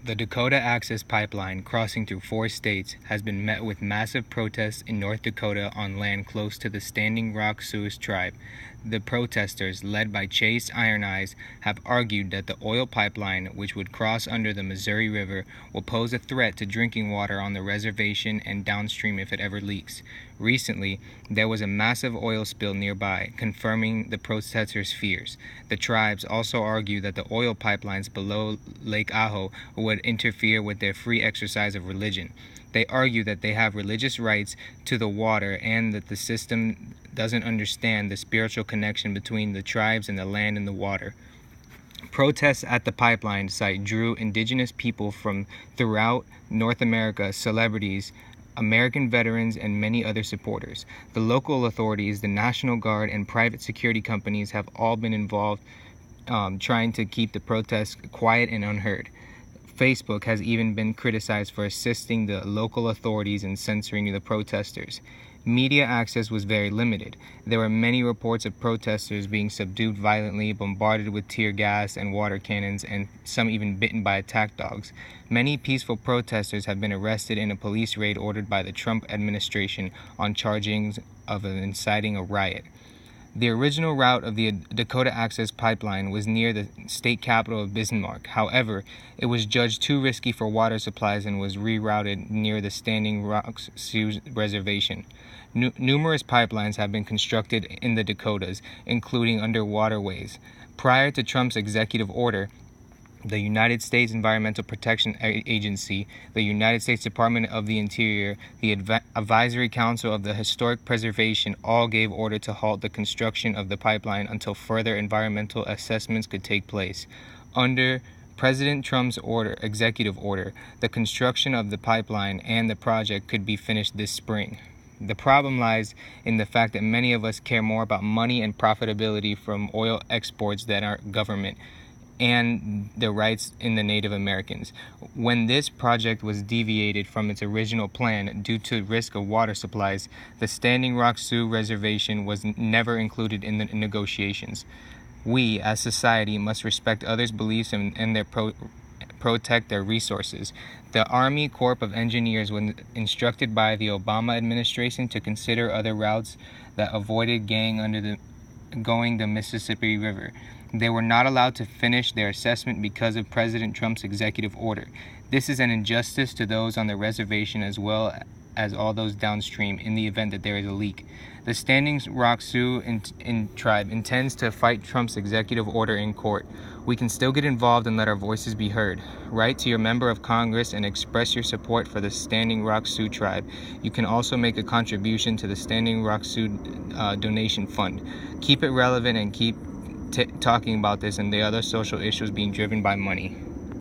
The Dakota Access Pipeline, crossing through 4 states, has been met with massive protests in North Dakota on land close to the Standing Rock Sioux tribe. The protesters, led by Chase Iron Eyes, have argued that the oil pipeline, which would cross under the Missouri River, will pose a threat to drinking water on the reservation and downstream if it ever leaks. Recently, there was a massive oil spill nearby, confirming the protesters' fears. The tribes also argue that the oil pipelines below Lake Aho would interfere with their free exercise of religion. They argue that they have religious rights to the water and that the system doesn't understand the spiritual connection between the tribes and the land and the water. Protests at the pipeline site drew indigenous people from throughout North America, celebrities, American veterans, and many other supporters. The local authorities, the National Guard, and private security companies have all been involved trying to keep the protests quiet and unheard. Facebook has even been criticized for assisting the local authorities in censoring the protesters. Media access was very limited. There were many reports of protesters being subdued violently, bombarded with tear gas and water cannons, and some even bitten by attack dogs. Many peaceful protesters have been arrested in a police raid ordered by the Trump administration on charges of inciting a riot. The original route of the Dakota Access Pipeline was near the state capital of Bismarck. However, it was judged too risky for water supplies and was rerouted near the Standing Rock Sioux Reservation. Numerous pipelines have been constructed in the Dakotas, including under waterways. Prior to Trump's executive order, the United States Environmental Protection Agency, the United States Department of the Interior, the Advisory Council of the Historic Preservation all gave order to halt the construction of the pipeline until further environmental assessments could take place. Under President Trump's executive order, the construction of the pipeline and the project could be finished this spring. The problem lies in the fact that many of us care more about money and profitability from oil exports than our government and the rights in the Native Americans. When this project was deviated from its original plan due to risk of water supplies, the Standing Rock Sioux Reservation was never included in the negotiations. We, as society, must respect others' beliefs and protect their resources. The Army Corps of Engineers was instructed by the Obama administration to consider other routes that avoided going the Mississippi River. They were not allowed to finish their assessment because of President Trump's executive order. This is an injustice to those on the reservation as well as all those downstream in the event that there is a leak. The Standing Rock Sioux tribe intends to fight Trump's executive order in court. We can still get involved and let our voices be heard. Write to your member of Congress and express your support for the Standing Rock Sioux tribe. You can also make a contribution to the Standing Rock Sioux donation fund. Keep it relevant and keep talking about this and the other social issues being driven by money.